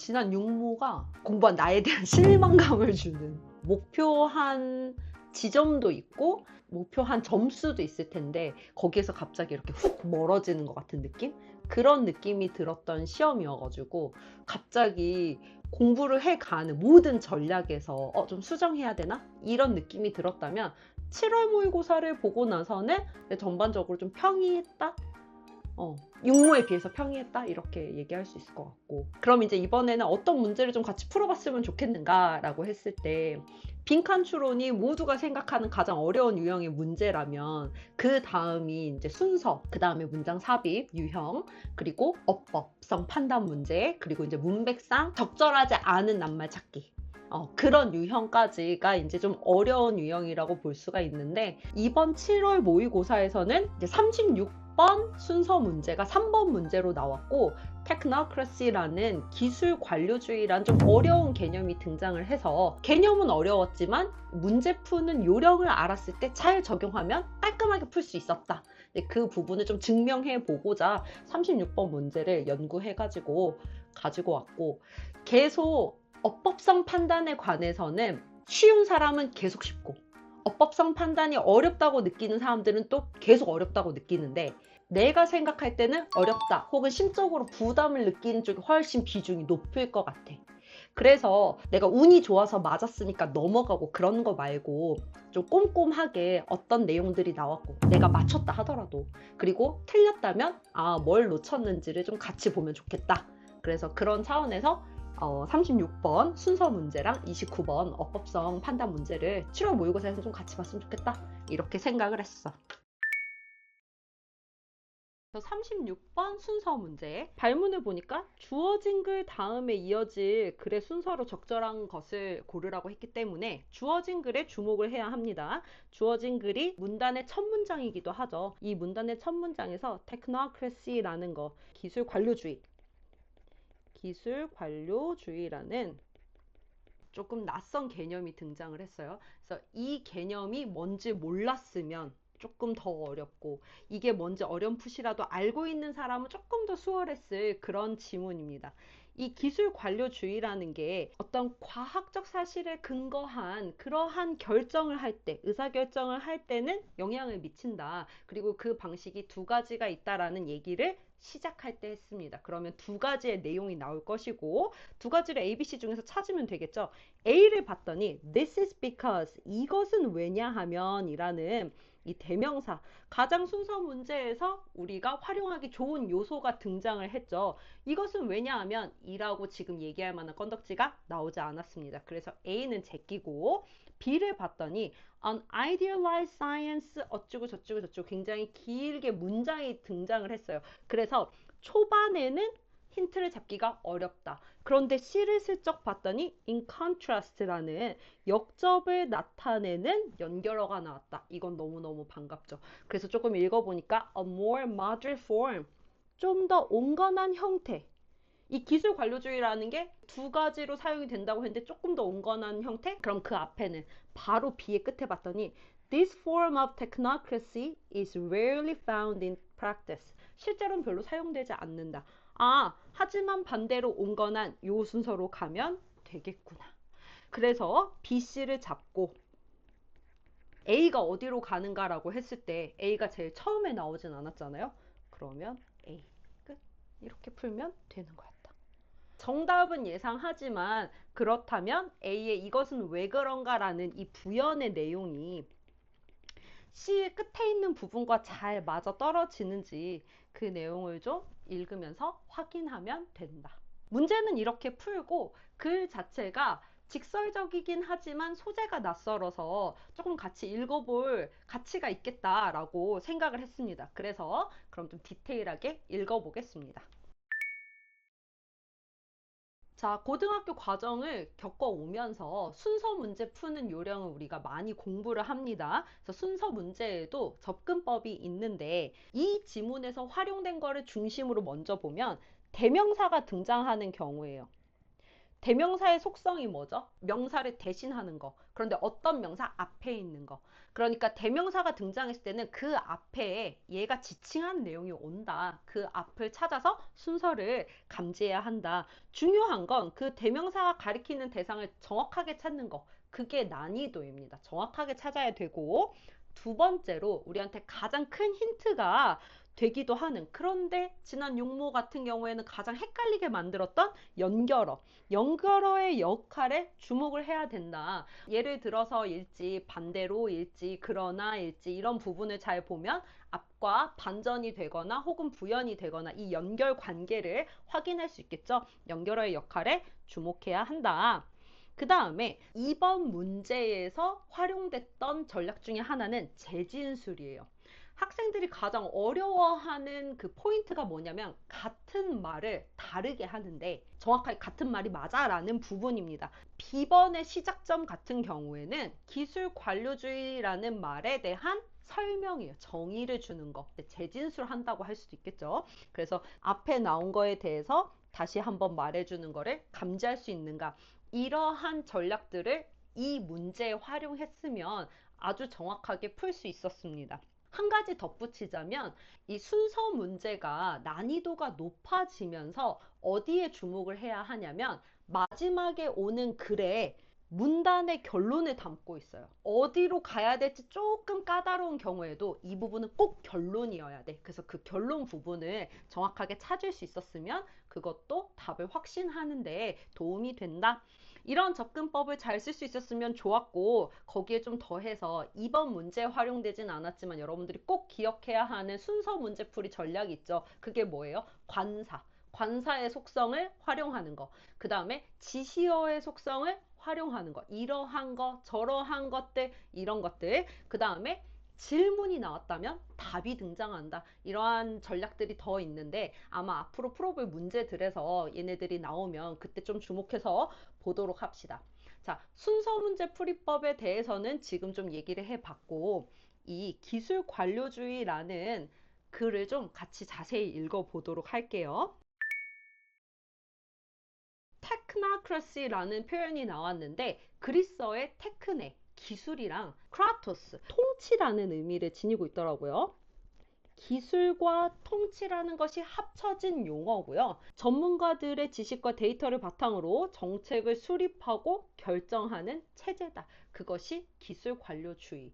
지난 육모가 공부한 나에 대한 실망감을 주는, 목표한 지점도 있고 목표한 점수도 있을 텐데 거기에서 갑자기 이렇게 훅 멀어지는 것 같은 느낌? 그런 느낌이 들었던 시험이어가지고 갑자기 공부를 해가는 모든 전략에서 좀 수정해야 되나? 이런 느낌이 들었다면 7월 모의고사를 보고 나서는 전반적으로 좀 평이했다? 육모에 비해서 평이했다 이렇게 얘기할 수 있을 것 같고, 그럼 이제 이번에는 어떤 문제를 좀 같이 풀어봤으면 좋겠는가 라고 했을 때, 빈칸 추론이 모두가 생각하는 가장 어려운 유형의 문제라면 그 다음이 이제 순서, 그 다음에 문장 삽입 유형, 그리고 어법성 판단 문제, 그리고 이제 문맥상 적절하지 않은 낱말 찾기, 그런 유형까지가 이제 좀 어려운 유형이라고 볼 수가 있는데, 이번 7월 모의고사에서는 이제 36번 순서 문제가 3번 문제로 나왔고, 테크노크래시라는 기술 관료주의란 좀 어려운 개념이 등장을 해서, 개념은 어려웠지만 문제 푸는 요령을 알았을 때 잘 적용하면 깔끔하게 풀 수 있었다. 그 부분을 좀 증명해 보고자 36번 문제를 연구해 가지고 왔고, 계속 어법성 판단에 관해서는 쉬운 사람은 계속 쉽고, 어법성 판단이 어렵다고 느끼는 사람들은 또 계속 어렵다고 느끼는데, 내가 생각할 때는 어렵다 혹은 심적으로 부담을 느끼는 쪽이 훨씬 비중이 높을 것 같아. 그래서 내가 운이 좋아서 맞았으니까 넘어가고 그런 거 말고, 좀 꼼꼼하게 어떤 내용들이 나왔고 내가 맞췄다 하더라도, 그리고 틀렸다면 뭘 놓쳤는지를 좀 같이 보면 좋겠다. 그래서 그런 차원에서 36번 순서 문제랑 29번 어법성 판단 문제를 7월 모의고사에서 좀 같이 봤으면 좋겠다 이렇게 생각을 했어. 36번 순서 문제, 발문을 보니까 주어진 글 다음에 이어질 글의 순서로 적절한 것을 고르라고 했기 때문에 주어진 글에 주목을 해야 합니다. 주어진 글이 문단의 첫 문장이기도 하죠. 이 문단의 첫 문장에서 테크노크래시라는 거, 기술 관료주의라는 조금 낯선 개념이 등장을 했어요. 그래서 이 개념이 뭔지 몰랐으면 조금 더 어렵고, 이게 뭔지 어렴풋이라도 알고 있는 사람은 조금 더 수월했을 그런 지문입니다. 이 기술 관료주의라는 게 어떤 과학적 사실에 근거한 그러한 결정을 할 때, 의사결정을 할 때는 영향을 미친다. 그리고 그 방식이 두 가지가 있다라는 얘기를 시작할 때 했습니다. 그러면 두 가지의 내용이 나올 것이고, 두 가지를 ABC 중에서 찾으면 되겠죠. A를 봤더니 this is because, 이것은 왜냐하면 이라는 이 대명사, 가장 순서 문제에서 우리가 활용하기 좋은 요소가 등장을 했죠. 이것은 왜냐하면 이라고 지금 얘기할 만한 건덕지가 나오지 않았습니다. 그래서 A는 제끼고, B를 봤더니 an idealized science 어쩌고 저쩌고 저쩌고 굉장히 길게 문장이 등장을 했어요. 그래서 초반에는 힌트를 잡기가 어렵다. 그런데 C를 슬쩍 봤더니 in contrast라는 역접을 나타내는 연결어가 나왔다. 이건 너무너무 반갑죠. 그래서 조금 읽어보니까 a more moderate form, 좀 더 온건한 형태. 이 기술 관료주의라는 게 두 가지로 사용이 된다고 했는데 조금 더 온건한 형태? 그럼 그 앞에는 바로 B의 끝에 봤더니 this form of technocracy is rarely found in practice. 실제로는 별로 사용되지 않는다. 하지만 반대로 온건한 요 순서로 가면 되겠구나. 그래서 B, C를 잡고 A가 어디로 가는가라고 했을 때 A가 제일 처음에 나오진 않았잖아요. 그러면 A 끝. 이렇게 풀면 되는 거였다. 정답은 예상하지만, 그렇다면 A의 이것은 왜 그런가라는 이 부연의 내용이 C 끝에 있는 부분과 잘 맞아 떨어지는지 그 내용을 좀 읽으면서 확인하면 된다. 문제는 이렇게 풀고, 글 자체가 직설적이긴 하지만 소재가 낯설어서 조금 같이 읽어볼 가치가 있겠다라고 생각을 했습니다. 그래서 그럼 좀 디테일하게 읽어보겠습니다. 자, 고등학교 과정을 겪어오면서 순서 문제 푸는 요령을 우리가 많이 공부를 합니다. 그래서 순서 문제에도 접근법이 있는데, 이 지문에서 활용된 거를 중심으로 먼저 보면 대명사가 등장하는 경우예요. 대명사의 속성이 뭐죠? 명사를 대신하는 거. 그런데 어떤 명사? 앞에 있는 거. 그러니까 대명사가 등장했을 때는 그 앞에 얘가 지칭한 내용이 온다. 그 앞을 찾아서 순서를 감지해야 한다. 중요한 건 그 대명사가 가리키는 대상을 정확하게 찾는 거. 그게 난이도입니다. 정확하게 찾아야 되고, 두 번째로 우리한테 가장 큰 힌트가 되기도 하는, 그런데 지난 용모 같은 경우에는 가장 헷갈리게 만들었던 연결어. 연결어의 역할에 주목을 해야 된다. 예를 들어서 일지, 반대로 일지, 그러나 일지, 이런 부분을 잘 보면 앞과 반전이 되거나 혹은 부연이 되거나 이 연결 관계를 확인할 수 있겠죠. 연결어의 역할에 주목해야 한다. 그 다음에 이번 문제에서 활용됐던 전략 중에 하나는 재진술이에요. 학생들이 가장 어려워하는 그 포인트가 뭐냐면 같은 말을 다르게 하는데 정확하게 같은 말이 맞아라는 부분입니다. B번의 시작점 같은 경우에는 기술 관료주의라는 말에 대한 설명이에요. 정의를 주는 거. 재진술 한다고 할 수도 있겠죠. 그래서 앞에 나온 거에 대해서 다시 한번 말해주는 거를 감지할 수 있는가. 이러한 전략들을 이 문제에 활용했으면 아주 정확하게 풀 수 있었습니다. 한 가지 덧붙이자면 이 순서 문제가 난이도가 높아지면서 어디에 주목을 해야 하냐면 마지막에 오는 글에 문단의 결론을 담고 있어요. 어디로 가야 될지 조금 까다로운 경우에도 이 부분은 꼭 결론이어야 돼. 그래서 그 결론 부분을 정확하게 찾을 수 있었으면 그것도 답을 확신하는 데 도움이 된다. 이런 접근법을 잘 쓸 수 있었으면 좋았고, 거기에 좀 더해서 이번 문제에 활용되진 않았지만 여러분들이 꼭 기억해야 하는 순서 문제풀이 전략이 있죠. 그게 뭐예요? 관사. 관사의 속성을 활용하는 거. 그 다음에 지시어의 속성을 활용하는 거. 이러한 거, 저러한 것들, 이런 것들. 그 다음에 질문이 나왔다면 답이 등장한다. 이러한 전략들이 더 있는데 아마 앞으로 풀어볼 문제들에서 얘네들이 나오면 그때 좀 주목해서 보도록 합시다. 자, 순서 문제 풀이법에 대해서는 지금 좀 얘기를 해봤고, 이 기술 관료주의라는 글을 좀 같이 자세히 읽어보도록 할게요. 테크나크라시라는 표현이 나왔는데 그리스어의 테크네, 기술이랑 크라토스, 통치라는 의미를 지니고 있더라고요. 기술과 통치라는 것이 합쳐진 용어고요. 전문가들의 지식과 데이터를 바탕으로 정책을 수립하고 결정하는 체제다. 그것이 기술 관료주의.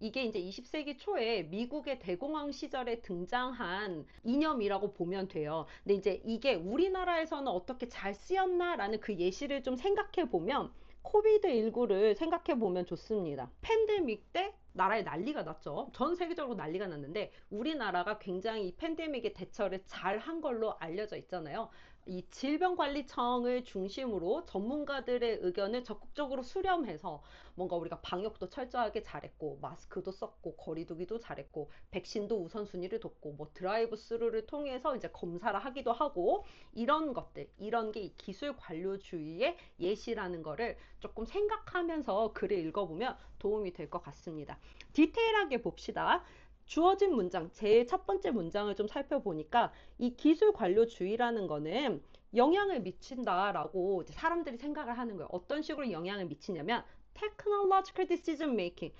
이게 이제 20세기 초에 미국의 대공황 시절에 등장한 이념이라고 보면 돼요. 근데 이제 이게 우리나라에서는 어떻게 잘 쓰였나라는 그 예시를 좀 생각해 보면 코비드19를 생각해 보면 좋습니다. 팬데믹 때 나라에 난리가 났죠. 전 세계적으로 난리가 났는데 우리나라가 굉장히 이 팬데믹의 대처를 잘 한 걸로 알려져 있잖아요. 이 질병관리청을 중심으로 전문가들의 의견을 적극적으로 수렴해서 뭔가 우리가 방역도 철저하게 잘했고 마스크도 썼고 거리두기도 잘했고 백신도 우선순위를 뒀고 뭐 드라이브 스루를 통해서 이제 검사를 하기도 하고 이런 것들, 이런 게 기술 관료주의의 예시라는 거를 조금 생각하면서 글을 읽어보면 도움이 될 것 같습니다. 디테일하게 봅시다. 주어진 문장, 제일 첫 번째 문장을 좀 살펴보니까 이 기술 관료주의라는 거는 영향을 미친다라고 사람들이 생각을 하는 거예요. 어떤 식으로 영향을 미치냐면 technological decision making,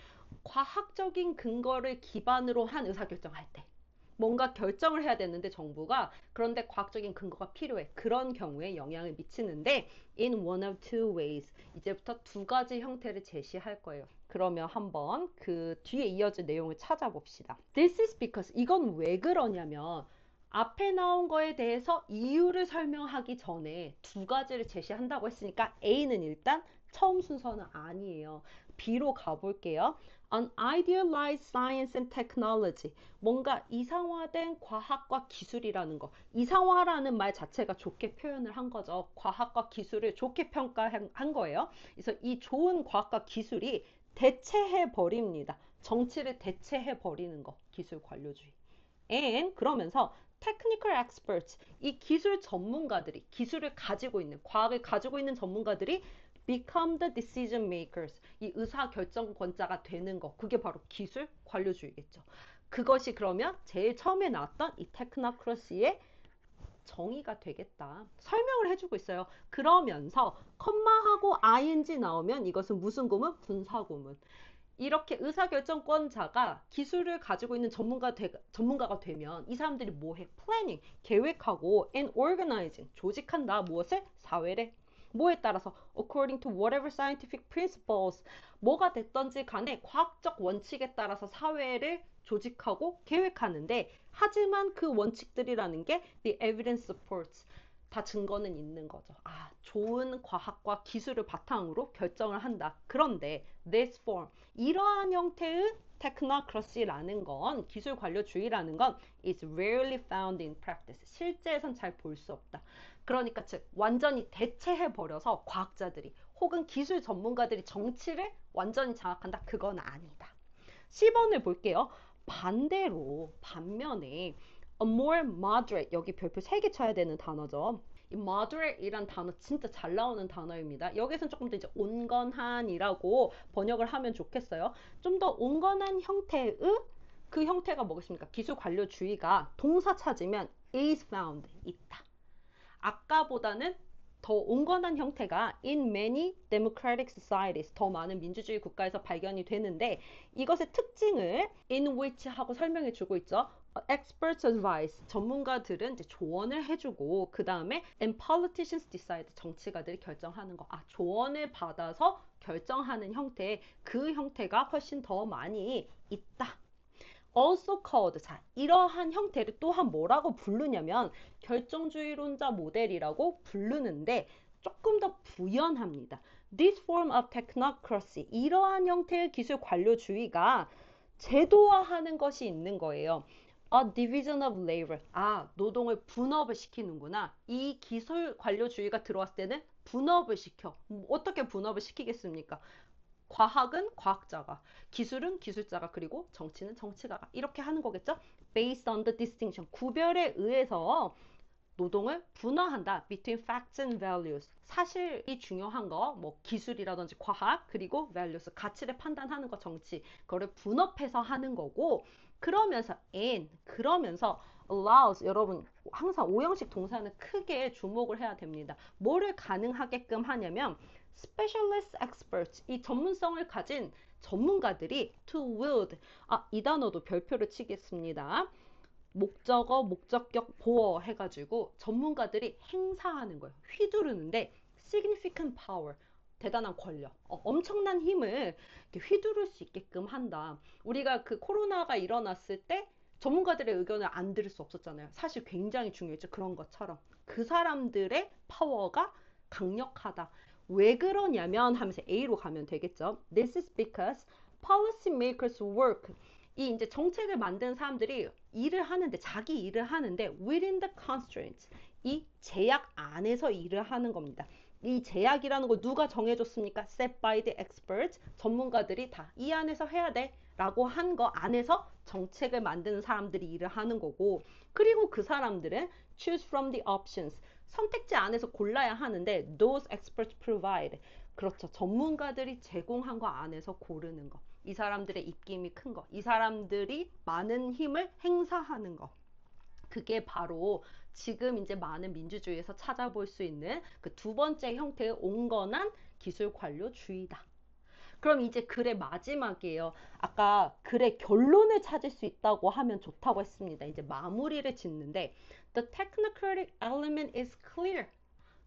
과학적인 근거를 기반으로 한 의사결정할 때 뭔가 결정을 해야 되는데 정부가, 그런데 과학적인 근거가 필요해. 그런 경우에 영향을 미치는데 in one of two ways, 이제부터 두 가지 형태를 제시할 거예요. 그러면 한번 그 뒤에 이어질 내용을 찾아봅시다. This is because, 이건 왜 그러냐면 앞에 나온 거에 대해서 이유를 설명하기 전에 두 가지를 제시한다고 했으니까 A는 일단 처음 순서는 아니에요. B로 가볼게요. An idealized science and technology. 뭔가 이상화된 과학과 기술이라는 거. 이상화라는 말 자체가 좋게 표현을 한 거죠. 과학과 기술을 좋게 평가한 거예요. 그래서 이 좋은 과학과 기술이 대체해 버립니다. 정치를 대체해 버리는 거. 기술 관료주의. And 그러면서 technical experts, 이 기술 전문가들이, 기술을 가지고 있는, 과학을 가지고 있는 전문가들이 become the decision makers, 이 의사 결정권자가 되는 거. 그게 바로 기술 관료주의겠죠. 그것이 그러면 제일 처음에 나왔던 이 테크노크러시의 정의가 되겠다. 설명을 해주고 있어요. 그러면서 컴마하고 ing 나오면 이것은 무슨 구문? 분사구문. 이렇게 의사결정권자가 기술을 가지고 있는 전문가가 되면 이 사람들이 뭐 해? 플래닝, 계획하고 and organizing, 조직한다. 무엇을? 사회를. 뭐에 따라서 according to whatever scientific principles, 뭐가 됐던지 간에 과학적 원칙에 따라서 사회를 조직하고 계획하는데, 하지만 그 원칙들이라는 게 the evidence supports, 다 증거는 있는 거죠. 아, 좋은 과학과 기술을 바탕으로 결정을 한다. 그런데 this form, 이러한 형태의 technocracy라는 건, 기술 관료주의라는 건 is rarely found in practice. 실제에선 잘 볼 수 없다. 그러니까 즉 완전히 대체해버려서 과학자들이 혹은 기술 전문가들이 정치를 완전히 장악한다. 그건 아니다. 10번을 볼게요. 반면에 a more moderate, 여기 별표 3개 쳐야 되는 단어죠. 이 moderate이란 단어 진짜 잘 나오는 단어입니다. 여기서는 조금 더 이제 온건한이라고 번역을 하면 좋겠어요. 좀 더 온건한 형태의, 그 형태가 뭐겠습니까? 기술 관료주의가 동사 찾으면 is found, 있다. 아까보다는 더 온건한 형태가 in many democratic societies, 더 많은 민주주의 국가에서 발견이 되는데, 이것의 특징을 in which 하고 설명해 주고 있죠. Experts advice, 전문가들은 이제 조언을 해주고, 그 다음에 and politicians decide, 정치가들이 결정하는 거. 아, 조언을 받아서 결정하는 형태, 그 형태가 훨씬 더 많이 있다. also called, 자, 이러한 형태를 또한 뭐라고 부르냐면 결정주의론자 모델이라고 부르는데, 조금 더 부연합니다. This form of technocracy, 이러한 형태의 기술 관료주의가 제도화하는 것이 있는 거예요. A division of labor, 아, 노동을 분업을 시키는구나. 이 기술 관료주의가 들어왔을 때는 분업을 시켜. 어떻게 분업을 시키겠습니까? 과학은 과학자가, 기술은 기술자가, 그리고 정치는 정치가가, 이렇게 하는 거겠죠. Based on the distinction, 구별에 의해서 노동을 분화한다. Between facts and values, 사실이 중요한 거, 뭐 기술이라든지 과학, 그리고 values, 가치를 판단하는 거, 정치, 그거를 분업해서 하는 거고, 그러면서 allows, 여러분 항상 오형식 동사는 크게 주목을 해야 됩니다. 뭐를 가능하게끔 하냐면 specialist experts, 이 전문성을 가진 전문가들이 to wield, 아, 이 단어도 별표를 치겠습니다. 목적어, 목적격, 보어 해가지고 전문가들이 행사하는 거예요. 휘두르는데 significant power, 대단한 권력, 엄청난 힘을 이렇게 휘두를 수 있게끔 한다. 우리가 그 코로나가 일어났을 때 전문가들의 의견을 안 들을 수 없었잖아요. 사실 굉장히 중요했죠. 그런 것처럼 그 사람들의 파워가 강력하다. 왜 그러냐면 하면서 A로 가면 되겠죠. This is because policymakers work, 이 이제 정책을 만드는 사람들이 일을 하는데, 자기 일을 하는데 within the constraints, 이 제약 안에서 일을 하는 겁니다. 이 제약이라는 거 누가 정해줬습니까? Set by the experts, 전문가들이 다 이 안에서 해야 돼 라고 한 거 안에서 정책을 만드는 사람들이 일을 하는 거고, 그리고 그 사람들은 choose from the options, 선택지 안에서 골라야 하는데 those experts provide, 그렇죠, 전문가들이 제공한 거 안에서 고르는 거, 이 사람들의 입김이 큰 거, 이 사람들이 많은 힘을 행사하는 거, 그게 바로 지금 이제 많은 민주주의에서 찾아볼 수 있는 그 두 번째 형태의 온건한 기술 관료주의다. 그럼 이제 글의 마지막이에요. 아까 글의 결론을 찾을 수 있다고 하면 좋다고 했습니다. 이제 마무리를 짓는데 the technocratic element is clear.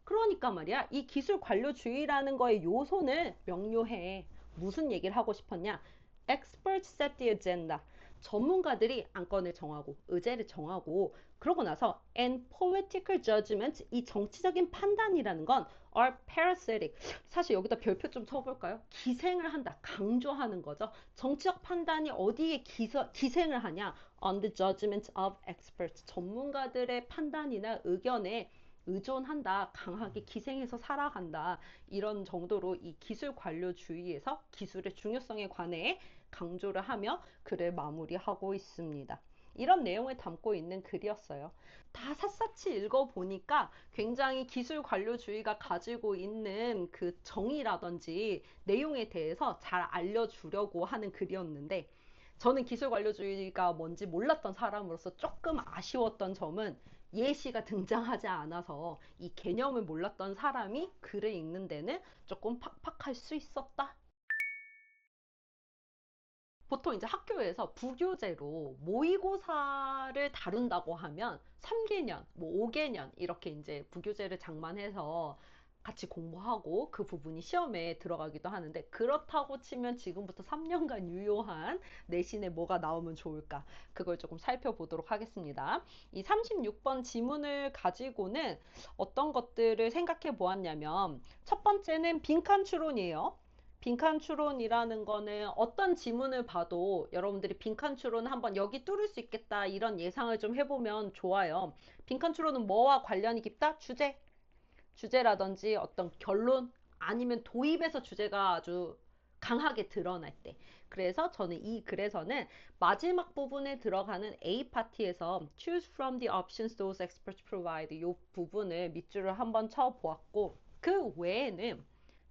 그러니까 말이야, 이 기술 관료주의라는 거의 요소는 명료해. 무슨 얘기를 하고 싶었냐? Experts set the agenda. 전문가들이 안건을 정하고 의제를 정하고, 그러고 나서 and political judgment, 이 정치적인 판단이라는 건 are parasitic. 사실 여기다 별표 좀 쳐볼까요? 기생을 한다, 강조하는 거죠. 정치적 판단이 어디에 기생을 하냐? On the judgment of experts, 전문가들의 판단이나 의견에 의존한다, 강하게 기생해서 살아간다, 이런 정도로 이 기술 관료주의에서 기술의 중요성에 관해 강조를 하며 글을 마무리하고 있습니다. 이런 내용을 담고 있는 글이었어요. 다 샅샅이 읽어보니까 굉장히 기술 관료주의가 가지고 있는 그 정의라든지 내용에 대해서 잘 알려주려고 하는 글이었는데, 저는 기술 관료주의가 뭔지 몰랐던 사람으로서 조금 아쉬웠던 점은 예시가 등장하지 않아서 이 개념을 몰랐던 사람이 글을 읽는 데는 조금 팍팍할 수 있었다. 보통 이제 학교에서 부교재로 모의고사를 다룬다고 하면 3개년, 뭐 5개년 이렇게 이제 부교재를 장만해서 같이 공부하고 그 부분이 시험에 들어가기도 하는데, 그렇다고 치면 지금부터 3년간 유효한 내신에 뭐가 나오면 좋을까? 그걸 조금 살펴보도록 하겠습니다. 이 36번 지문을 가지고는 어떤 것들을 생각해 보았냐면, 첫 번째는 빈칸 추론이에요. 빈칸 추론이라는 거는 어떤 지문을 봐도 여러분들이 빈칸 추론 한번 여기 뚫을 수 있겠다 이런 예상을 좀 해보면 좋아요. 빈칸 추론은 뭐와 관련이 깊다? 주제라든지 어떤 결론, 아니면 도입에서 주제가 아주 강하게 드러날 때. 그래서 저는 이 글에서는 마지막 부분에 들어가는 A 파트에서 choose from the options those experts provide 이 부분을 밑줄을 한번 쳐 보았고, 그 외에는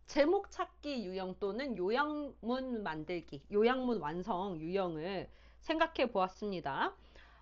제목 찾기 유형 또는 요약문 만들기, 요약문 완성 유형을 생각해 보았습니다.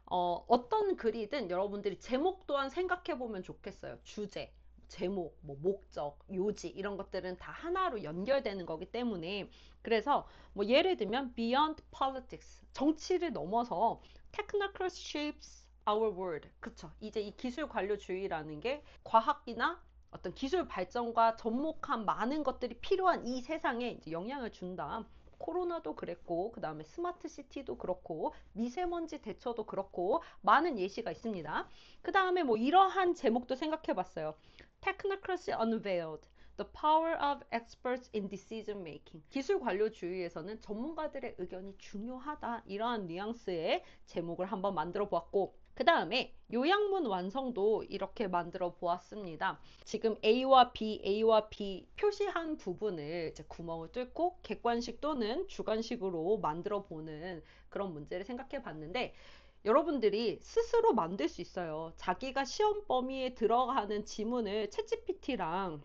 어떤 글이든 여러분들이 제목 또한 생각해 보면 좋겠어요. 주제, 제목, 뭐 목적, 요지 이런 것들은 다 하나로 연결되는 거기 때문에. 그래서 뭐 예를 들면 beyond politics, 정치를 넘어서 technocracy shapes our world. 그쵸? 이제 이 기술 관료주의라는 게 과학이나 어떤 기술 발전과 접목한 많은 것들이 필요한 이 세상에 이제 영향을 준다. 코로나도 그랬고, 그 다음에 스마트 시티도 그렇고, 미세먼지 대처도 그렇고, 많은 예시가 있습니다. 그 다음에 뭐 이러한 제목도 생각해 봤어요. Technocracy Unveiled. The Power of Experts in Decision Making. 기술 관료주의에서는 전문가들의 의견이 중요하다. 이러한 뉘앙스의 제목을 한번 만들어 보았고, 그 다음에 요약문 완성도 이렇게 만들어 보았습니다. 지금 A와 B 표시한 부분을 이제 구멍을 뚫고 객관식 또는 주관식으로 만들어 보는 그런 문제를 생각해 봤는데, 여러분들이 스스로 만들 수 있어요. 자기가 시험 범위에 들어가는 지문을 챗GPT랑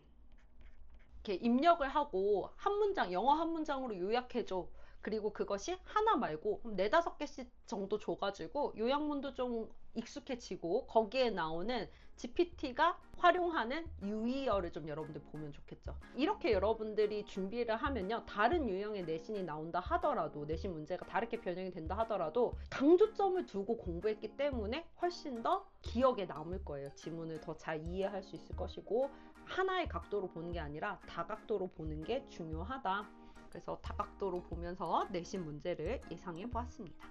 이렇게 입력을 하고 한 문장, 영어 한 문장으로 요약해줘. 그리고 그것이 하나 말고 네다섯 개씩 정도 줘가지고 요약문도 좀 익숙해지고, 거기에 나오는 GPT가 활용하는 유의어를 좀 여러분들 보면 좋겠죠. 이렇게 여러분들이 준비를 하면요, 다른 유형의 내신이 나온다 하더라도, 내신 문제가 다르게 변형이 된다 하더라도 강조점을 두고 공부했기 때문에 훨씬 더 기억에 남을 거예요. 지문을 더 잘 이해할 수 있을 것이고, 하나의 각도로 보는 게 아니라 다각도로 보는 게 중요하다. 그래서 다각도로 보면서 내신 문제를 예상해 보았습니다.